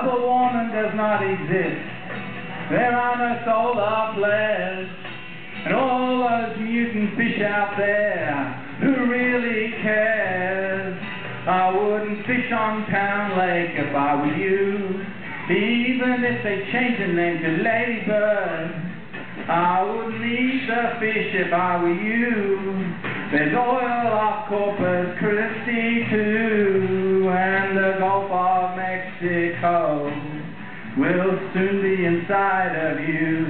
Global warming does not exist. There are no solar flares. And all those mutant fish out there, who really cares? I wouldn't fish on Town Lake if I were you. Even if they change the name to Ladybird, I wouldn't eat the fish if I were you. There's oil off Corpus Christi too, and the Gulf of Mexico will soon be inside of you.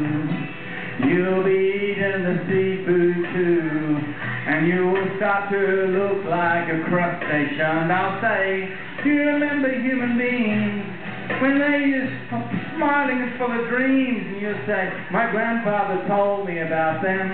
You'll be eating the seafood too, and you will start to look like a crustacean. I'll say, do you remember human beings when they used smiling and full of dreams? And you'll say, my grandfather told me about them.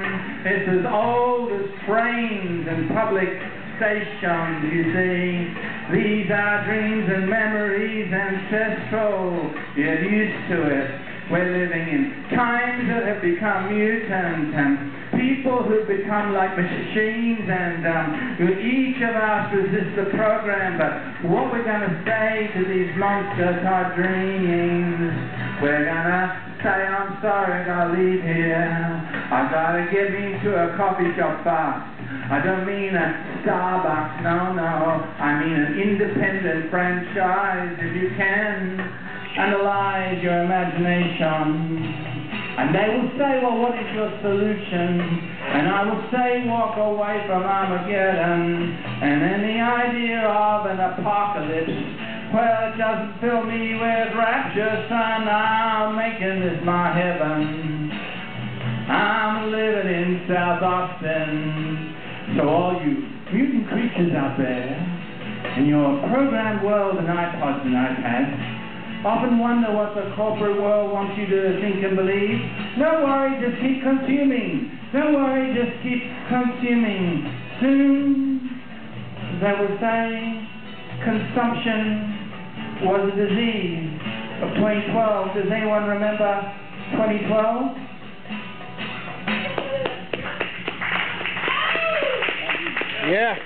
It's as old as trains and public stations, you see. These are dreams and memories ancestral. Get used to it. We're living in times that have become mutant, and people who've become like machines, and each of us resist the program. But what we're going to say to these monsters are dreams. We're going to say, I'm sorry, I got to leave here. I've got to get me to a coffee shop fast. I don't mean a Starbucks, no, I mean an independent franchise, if you can. Analyze your imagination. And they will say, well, what is your solution? And I will say, walk away from Armageddon. And then the idea of an apocalypse, well, it doesn't fill me with rapture, son. I'm making this my heaven. I'm living in South Austin. So all you mutant creatures out there, in your programmed world and iPods and iPads, often wonder what the corporate world wants you to think and believe. Don't worry, just keep consuming. Don't worry, just keep consuming. Soon, they will say, consumption was a disease of 2012. Does anyone remember 2012? Yeah.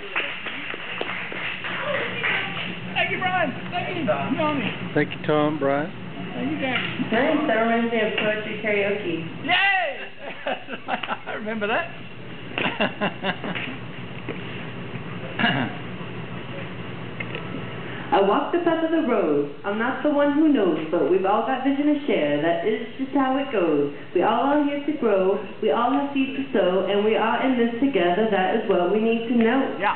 Thank you, Brian. Thank you, Tommy. Thank you, Tom, Brian. Thank you, Jack. Nice, that reminds me of poetry karaoke. Yay! I remember that. I walk the path of the road. I'm not the one who knows, but we've all got vision to share. That is just how it goes. We all are here to grow. We all have seeds to sow, and we are in this together. That is what we need to know. Yeah.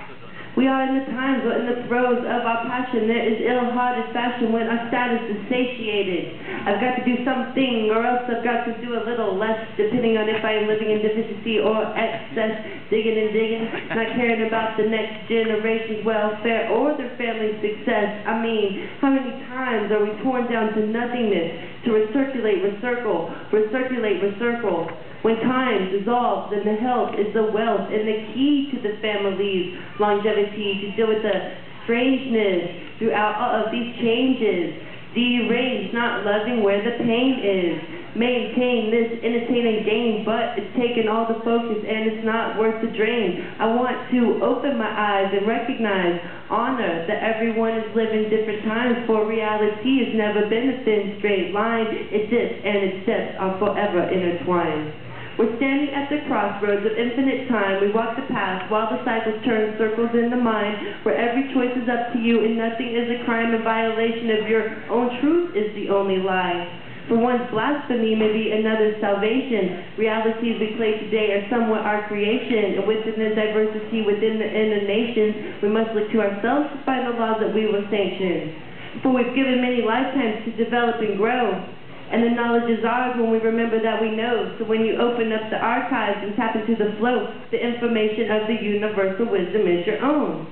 We are in the times, we're in the throes of our passion. There is ill-hearted fashion when our status is satiated. I've got to do something, or else I've got to do a little less, depending on if I am living in deficiency or excess. Digging and digging, not caring about the next generation's welfare or their family's success. I mean, how many times are we torn down to nothingness, to recirculate, recircle, recirculate, recircle? When time dissolves, then the health is the wealth and the key to the family's longevity, to deal with the strangeness throughout all of these changes. Deranged, not loving where the pain is. Maintain this entertaining game, but it's taking all the focus and it's not worth the drain. I want to open my eyes and recognize, honor that everyone is living different times, for reality has never been a thin straight line. It dips and its steps are forever intertwined. We're standing at the crossroads of infinite time. We walk the path while the cycles turn circles in the mind, where every choice is up to you and nothing is a crime. In violation of your own truth is the only lie. For one's blasphemy may be another's salvation. Realities we play today are somewhat our creation, and within the diversity within the inner nations, we must look to ourselves to find the laws that we will sanction. For we've given many lifetimes to develop and grow. And the knowledge is ours when we remember that we know. So when you open up the archives and tap into the flow, the information of the universal wisdom is your own.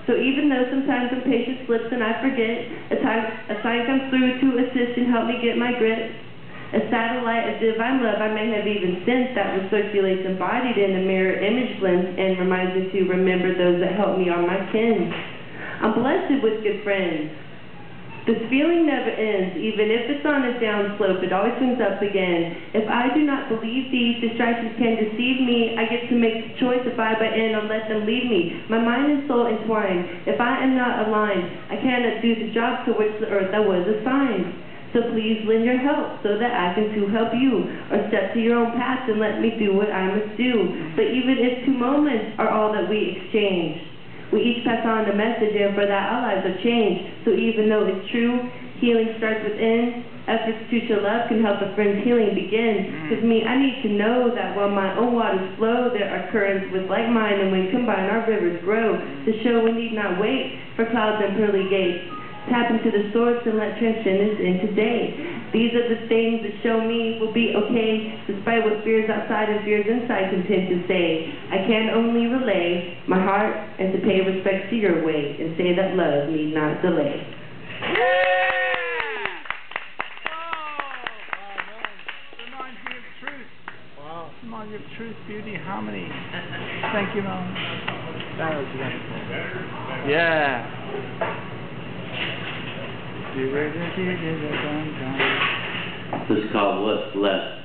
So even though sometimes impatience slips and I forget, a sign comes through to assist and help me get my grip. A satellite of divine love I may have even sensed that recirculates embodied in a mirror image lens and reminds me to remember those that help me are my kin. I'm blessed with good friends. This feeling never ends. Even if it's on a down slope, it always swings up again. If I do not believe these distractions can deceive me, I get to make the choice if I buy in or let them lead me. My mind and soul entwined. If I am not aligned, I cannot do the job to which the earth I was assigned. So please lend your help so that I can too help you. Or step to your own path and let me do what I must do. But even if 2 moments are all that we exchange, we each pass on the message, and for that our lives have changed. So even though it's true, healing starts within. Efforts to show love can help a friend's healing begin. Because I need to know that while my own waters flow, there are currents with like mind, and when combined our rivers grow. To show we need not wait for clouds and pearly gates. Tap into the source and let transcendence in today. These are the things that show me will be okay, despite what fears outside and fears inside contend to say. I can only relay my heart and to pay respect to your way, and say that love need not delay. Reminds me of truth, beauty, harmony. Thank you, Mom. That was wonderful. Yeah. This is called What's Left.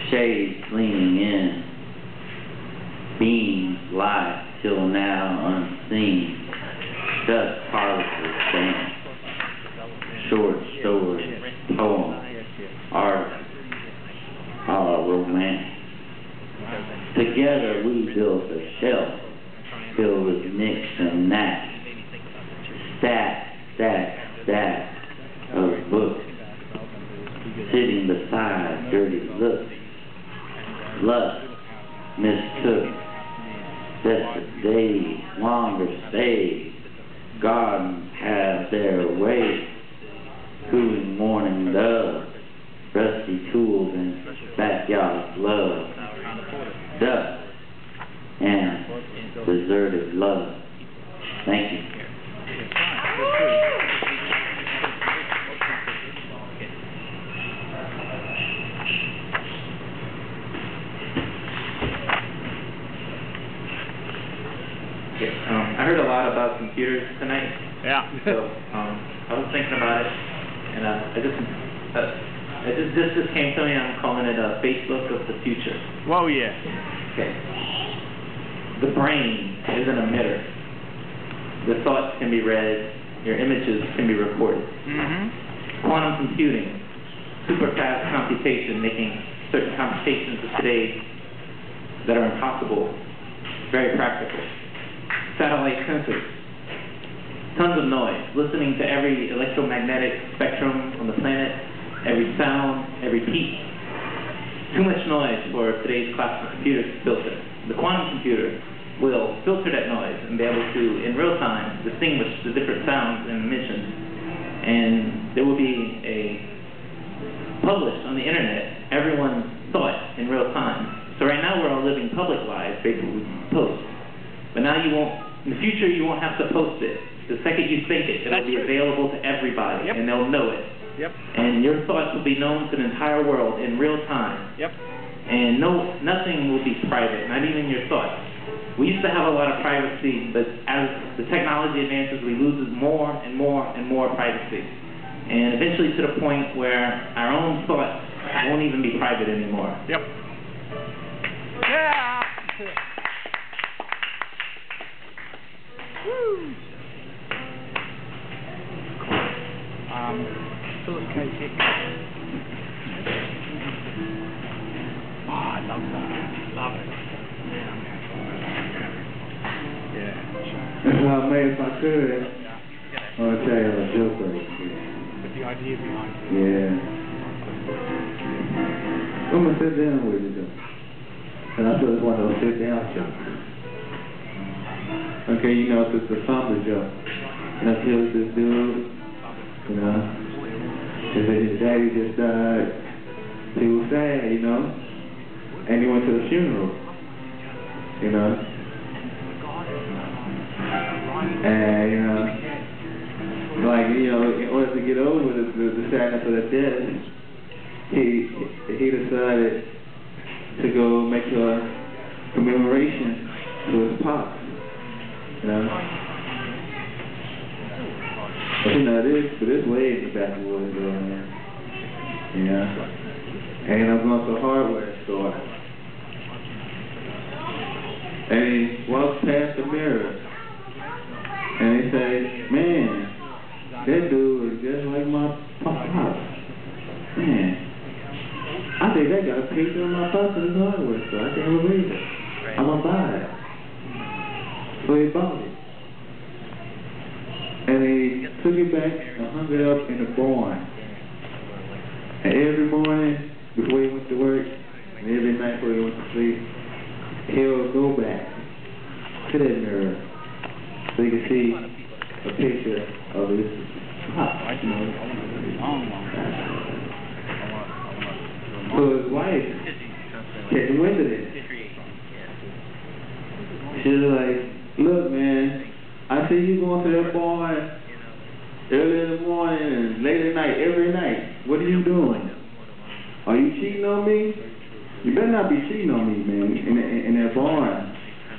Shades leaning in, beams light till now unseen. Dust particles dance, short stories, poems, art, all romance. Together we built a shelf filled with nicks and knacks. Stack of books sitting beside dirty looks. Lust mistook days longer stays. Gardens have their way, cooling morning doves, rusty tools and backyard love, dust and deserted love. Thank you. I heard a lot about computers tonight. Yeah. So I was thinking about it, and it just came to me. I'm calling it a Facebook of the future. Whoa, yeah. Okay. The brain is an emitter. The thoughts can be read. Your images can be recorded. Quantum computing, super fast computation, making certain computations of today that are impossible, very practical. Satellite sensors, tons of noise, listening to every electromagnetic spectrum on the planet, every sound, every peak. Too much noise for today's classical computers to filter. The quantum computer will filter that noise and be able to, in real time, distinguish the different sounds and emissions. And there will be published on the internet everyone's thought in real time. So right now we're all living public lives, basically post. But now in the future you won't have to post it. The second you think it, it'll be available to everybody, and they'll know it. And your thoughts will be known to the entire world in real time. And nothing will be private, not even your thoughts. We used to have a lot of privacy, but as the technology advances, we lose more and more and more privacy. And eventually to the point where our own thoughts won't even be private anymore. Yeah. Woo. Philip K. Dick. Oh, I love that. Love it. Yeah. If I could, I want to tell you a joke right here. With the idea behind it. Yeah. I'm going to sit down with you, though. And I thought it was one of those sit-down jokes. Okay, you know, it's a somber joke. And I feel this dude, you know, his daddy just died. He was sad, you know, and he went to the funeral, you know. And, you know, like, you know, in order to get over the sadness of the death, he decided to go make a commemoration to his pops, you know. But you know, this way in the backwoods, man. You know. And I'm going to a hardware store. And he walks past the mirror. And he says, man, That dude is just like my pop. Man, I think they got a picture of my pop in his hardware store. I can't believe it. I'm gonna buy it. So he bought it. And he took it back and hung it up in the barn. And every morning before he went to work, and every night before he went to sleep, he'll go back to that mirror so you can see a picture of his pop. So his wife catch wind of this. She was like, look man, I see you going to that barn early in the morning and late at night, every night. What are you doing? Are you cheating on me? You better not be cheating on me, man, in that barn.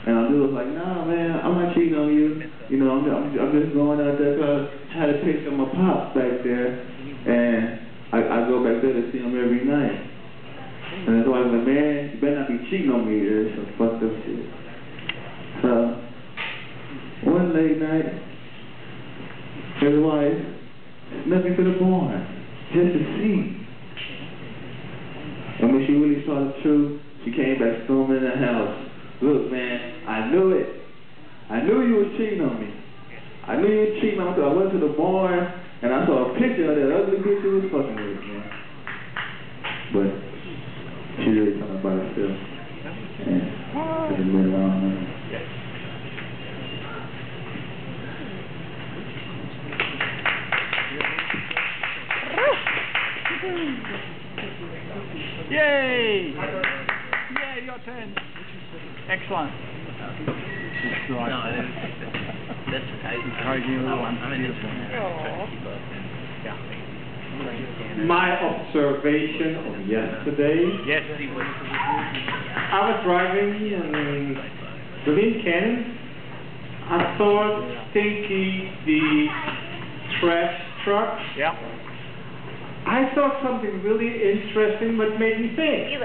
And I was like, nah, man, I'm not cheating on you. You know, I'm just going out there because I had a picture of my pops back there, and I go back there to see him every night. And that's why I was like, man, you better not be cheating on me. There's some fucked up shit. So, one late night, his wife snuck into the barn just to see. And when she really saw the truth, she came back storming in the house. Look, man, I knew it. I knew you were cheating on me. I knew you were cheating on me because I went to the barn and I saw a picture of that ugly bitch you was fucking with, man. But she really talking about herself. And it's a little long, man. Yay! Yay, your turn. Excellent. No, that's encouraging little one. I'm in this one. My observation of yesterday. Yes. I was driving and within Cannon, I saw Stinky the trash truck. Yeah. I saw something really interesting that made me think.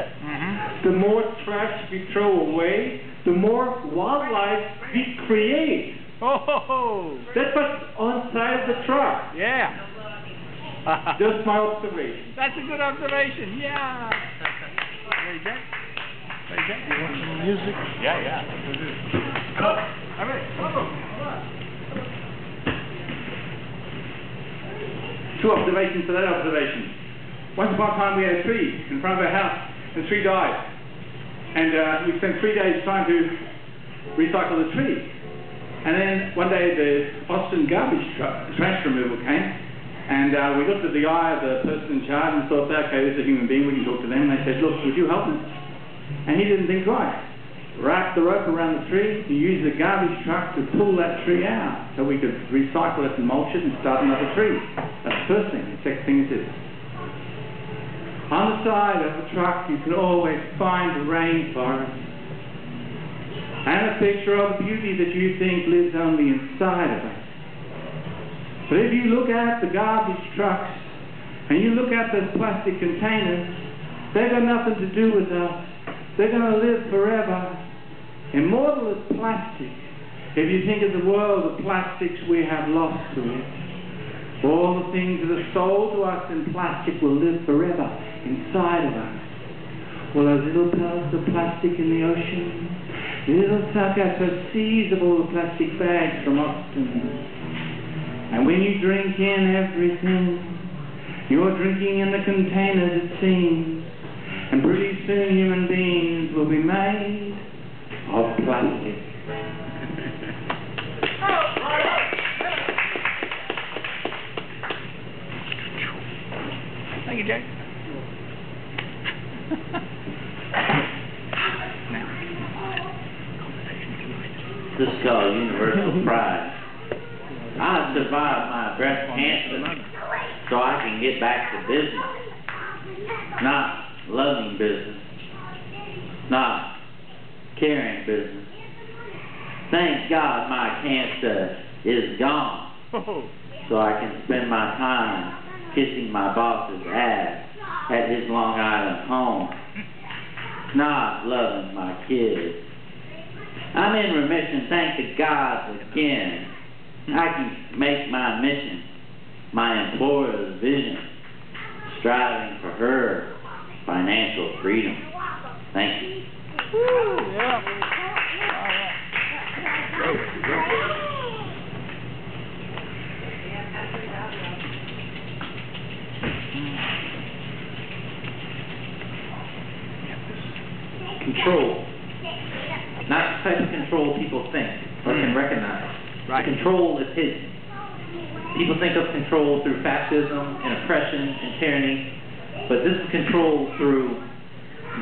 The more trash we throw away, the more wildlife we create. Oh. That's what's on side of the truck. Yeah. Just my observation. That's a good observation. Yeah. Very good. Very good. You want some music? Yeah. All right. Two observations to that observation. Once upon a time we had a tree in front of our house, and the tree died. And we spent 3 days trying to recycle the tree. And then one day the Boston garbage truck, trash removal came, and we looked at the eye of the person in charge and thought, okay, this is a human being, we can talk to them. And they said, look, would you help us? And he didn't think twice. Wrapped the rope around the tree, he used the garbage truck to pull that tree out so we could recycle it and mulch it and start another tree. That's the first thing. The second thing is this. On the side of the truck you can always find the rainforest and a picture of the beauty that you think lives only inside of us. But if you look at the garbage trucks and you look at those plastic containers, they've got nothing to do with us. They're going to live forever. Immortal as plastic. If you think of the world of plastics we have lost to it, all the things that are sold to us in plastic will live forever inside of us. Well, those little pellets of plastic in the ocean, little suckers are seas of all the plastic bags from Austin. And when you drink in everything, you're drinking in the containers it seems. And pretty soon human beings will be made of plastic. Thank you, Jay. This is called universal pride. I survived my breast cancer so I can get back to business. Not loving business. Not caring business. Thank God my cancer is gone. So I can spend my time kissing my boss's ass at his Long Island home. Not loving my kids. I'm in remission, thank the gods again. I can make my mission my employer's vision, striving for her financial freedom. Thank you. Woo, yeah. All right. Control. Not the type of control people think or can recognize. Right. The control is hidden. People think of control through fascism and oppression and tyranny, but this is control through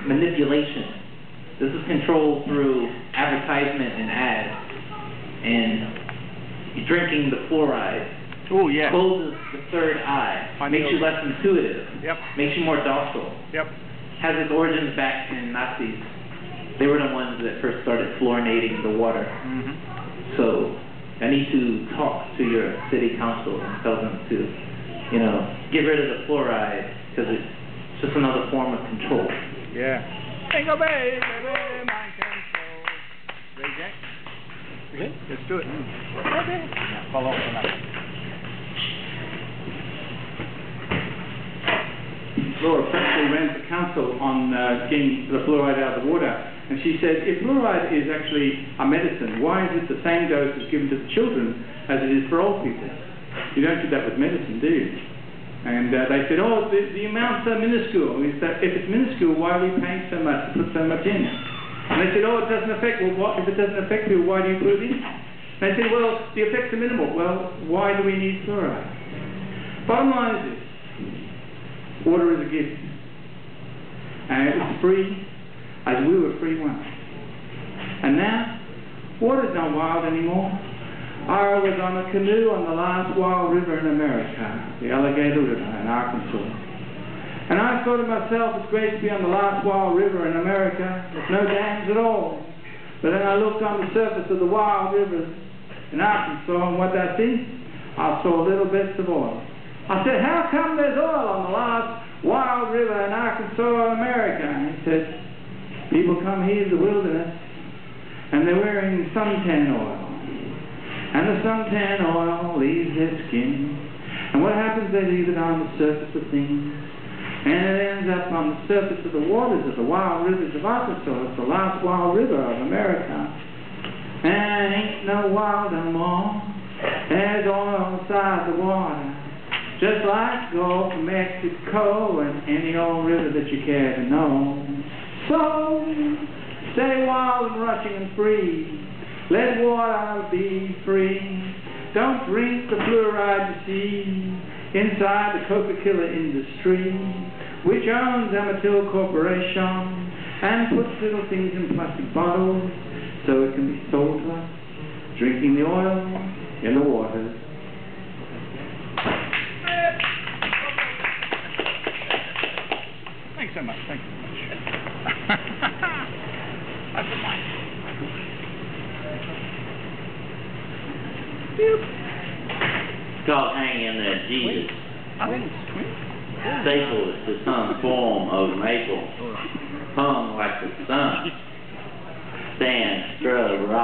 manipulation. This is control through advertisement and ads, and drinking the fluoride. Oh, yeah. Closes the third eye, makes you less intuitive, makes you more docile. Has its origins back in Nazis. They were the ones that first started fluorinating the water. So I need to talk to your city council and tell them to, you know, get rid of the fluoride because it's just another form of control. Yeah. Jingle baby, mind control. Ready, Jack? Okay, let's do it. Okay. Now, follow up on that. Laura Presley ran for council on getting the fluoride out of the water, and she said, if fluoride is actually a medicine, why is it the same dose is given to the children as it is for old people? You don't do that with medicine, do you? And they said, oh, the amounts are minuscule. If it's minuscule, why are we paying so much to put so much in? And they said, oh, it doesn't affect. Well, if it doesn't affect people, why do you put it in? And they said, well, the effects are minimal. Well, why do we need fluoride? Bottom line is this. Water is a gift. And it was free as we were free once. And now, water's not wild anymore. I was on a canoe on the last wild river in America, the Alligator River in Arkansas. And I thought to myself, it's great to be on the last wild river in America. There's no dams at all. But then I looked on the surface of the wild river in Arkansas, and what did I see? I saw little bits of oil. I said, how come there's oil on the last wild river in Arkansas, America? And he said, people come here to the wilderness, and they're wearing suntan oil. And the suntan oil leaves their skin. And what happens, they leave it on the surface of things. And it ends up on the surface of the waters of the wild rivers of Arkansas. It's the last wild river of America. And ain't no wild no more. There's oil inside the water. Just like Gulf of Mexico and any old river that you care to know. So, stay wild and rushing and free. Let water be free. Don't drink the fluoride you see inside the Coca-Cola industry, which owns Amatil Corporation and puts little things in plastic bottles so it can be sold to us, drinking the oil in the water. Thanks so much. Thank you so much. That's fine. It's called Hang in There, Jesus. Staple is to some form of maple, hung like the sun. Stand, strut, rock.